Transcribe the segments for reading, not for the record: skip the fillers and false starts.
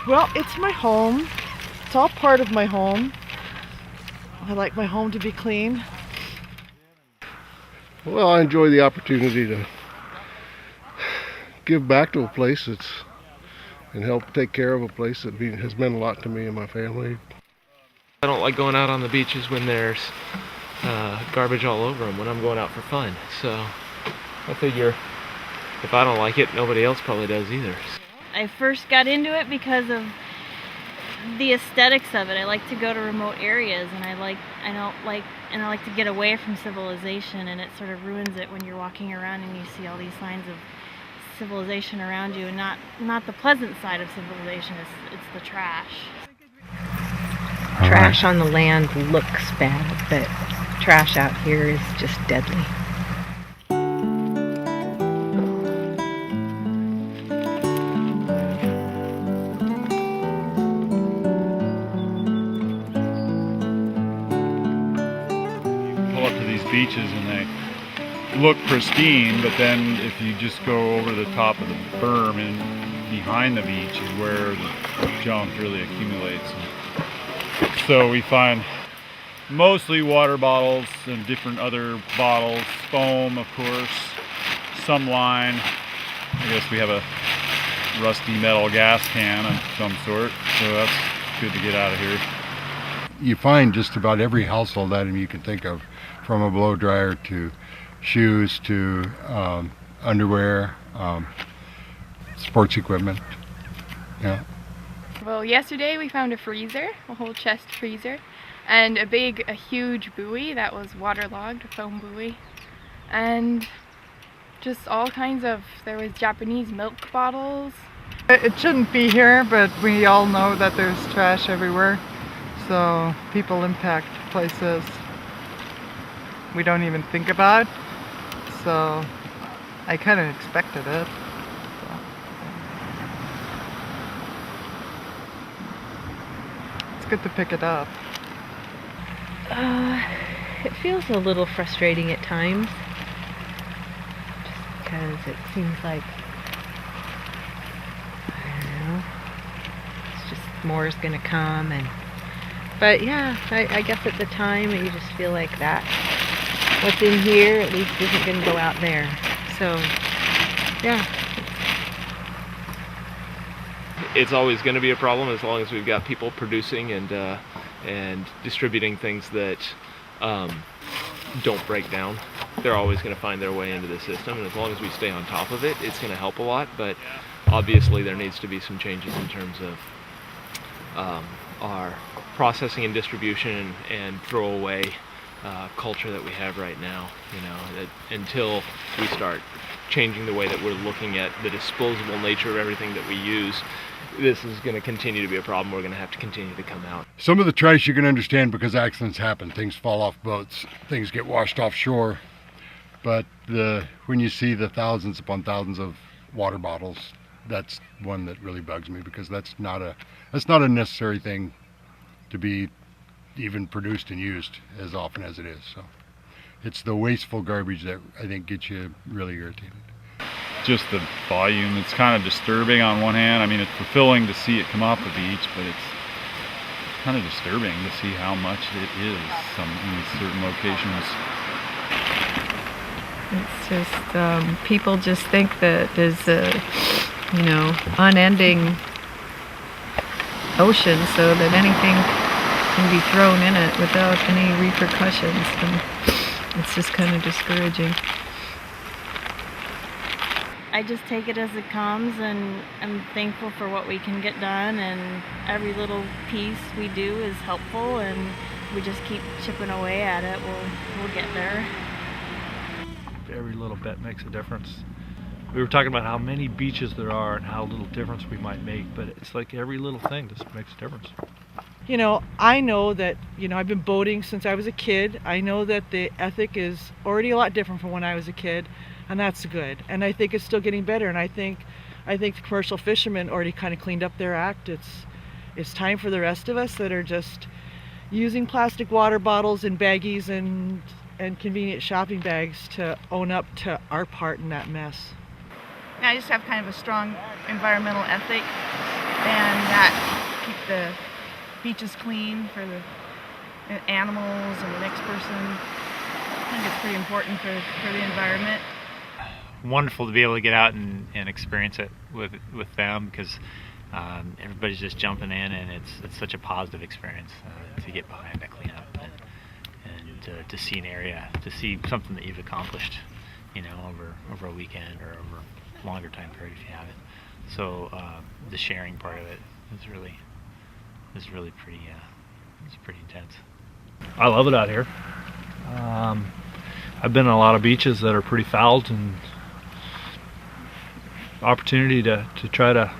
Well, it's my home. It's all part of my home. I like my home to be clean. Well, I enjoy the opportunity to give back to a place and help take care of a place that has meant a lot to me and my family. I don't like going out on the beaches when there's garbage all over them when I'm going out for fun. So I figure if I don't like it, nobody else probably does either. I first got into it because of the aesthetics of it. I like to go to remote areas, and I like to get away from civilization, and it sort of ruins it when you're walking around and you see all these signs of civilization around you, and not the pleasant side of civilization. It's the trash. Trash on the land looks bad, but trash out here is just deadly. Pull up to these beaches and they look pristine, but then if you just go over the top of the berm and behind the beach is where the junk really accumulates. So we find mostly water bottles and different other bottles, foam of course, some line. I guess we have a rusty metal gas can of some sort, so that's good to get out of here. You find just about every household item you can think of, from a blow dryer to shoes to underwear, sports equipment. Yeah. Well, yesterday we found a freezer, a whole chest freezer, and a huge buoy that was waterlogged, a foam buoy, and just all kinds of, there was Japanese milk bottles. It shouldn't be here, but we all know that there's trash everywhere. So people impact places we don't even think about. So I kind of expected it. It's good to pick it up. It feels a little frustrating at times, just because it seems like, I don't know, it's just more is going to come, but yeah, I guess at the time you just feel like that what's in here at least isn't going to go out there. So yeah, It's always going to be a problem as long as we've got people producing and distributing things that don't break down. They're always going to find their way into the system, and as long as we stay on top of it, it's going to help a lot. But obviously there needs to be some changes in terms of our processing and distribution and throwaway culture that we have right now. Until we start changing the way that we're looking at the disposable nature of everything that we use, this is going to continue to be a problem. We're going to have to continue to come out. Some of the trash you can understand because accidents happen. Things fall off boats, things get washed offshore. But when you see the thousands upon thousands of water bottles, that's one that really bugs me, because that's not a necessary thing to be even produced and used as often as it is. So it's the wasteful garbage that I think gets you really irritated. Just the volume, it's kind of disturbing on one hand. I mean, it's fulfilling to see it come off the beach, but it's kind of disturbing to see how much it is in certain locations. It's just people just think that there's a unending ocean, so that anything can be thrown in it without any repercussions, and it's just kind of discouraging. I just take it as it comes, and I'm thankful for what we can get done, and every little piece we do is helpful, and we just keep chipping away at it. We'll get there. Every little bit makes a difference. We were talking about how many beaches there are and how little difference we might make, but it's like every little thing just makes a difference. I know that, I've been boating since I was a kid. I know that the ethic is already a lot different from when I was a kid, and that's good. And I think it's still getting better, and I think the commercial fishermen already kind of cleaned up their act. It's time for the rest of us that are just using plastic water bottles and baggies and convenient shopping bags to own up to our part in that mess. I just have kind of a strong environmental ethic, and that keep the beaches clean for the animals and the next person. I think it's pretty important for the environment. Wonderful to be able to get out and experience it with them, because everybody's just jumping in, and it's such a positive experience to get behind that cleanup and to see an area, to see something that you've accomplished, you know, over a weekend or over a longer time period if you have it. So the sharing part of it is really pretty it's pretty intense. I love it out here. I've been on a lot of beaches that are pretty fouled, and opportunity to try to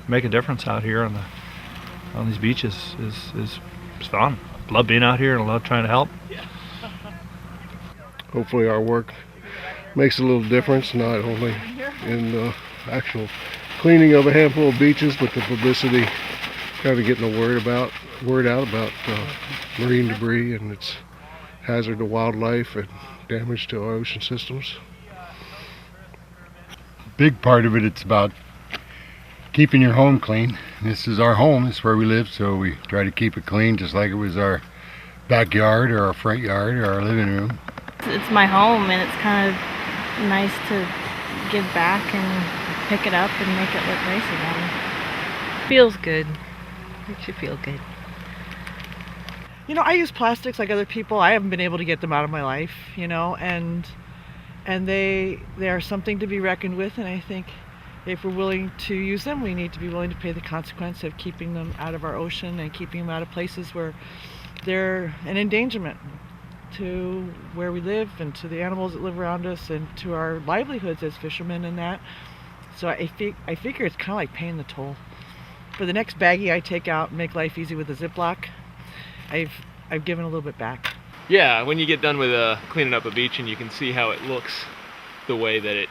make a difference out here on these beaches is fun. Love being out here and I love trying to help. Hopefully our work makes a little difference, not only in the actual cleaning of a handful of beaches, but the publicity, kind of getting the word out about marine debris and its hazard to wildlife and damage to our ocean systems. Big part of it, it's about keeping your home clean. This is our home, it's where we live, so we try to keep it clean just like it was our backyard or our front yard or our living room. It's my home, and it's kind of nice to give back and pick it up and make it look nice again. Feels good. Makes you feel good. You know, I use plastics like other people. I haven't been able to get them out of my life, you know, and they are something to be reckoned with, and I think if we're willing to use them, we need to be willing to pay the consequence of keeping them out of our ocean and keeping them out of places where they're an endangerment to where we live and to the animals that live around us and to our livelihoods as fishermen and that. So I figure it's kind of like paying the toll. For the next baggie I take out and make life easy with a Ziploc, I've given a little bit back. Yeah, when you get done with cleaning up a beach and you can see how it looks the way that it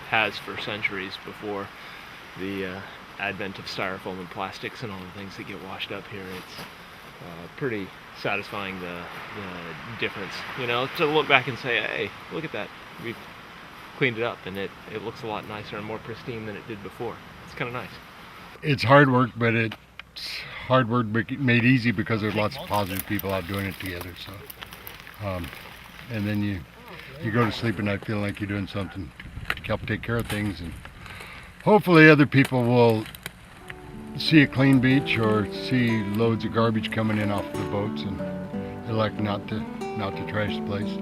has for centuries before the advent of styrofoam and plastics and all the things that get washed up here, it's pretty satisfying, the difference, you know, to look back and say, hey, look at that, we've cleaned it up and it looks a lot nicer and more pristine than it did before. It's kind of nice. It's hard work, but it's hard work made easy because there's lots of positive people out doing it together. So, and then you go to sleep at night feeling like you're doing something to help take care of things, and hopefully other people will see a clean beach or see loads of garbage coming in off the boats and elect not to trash the place.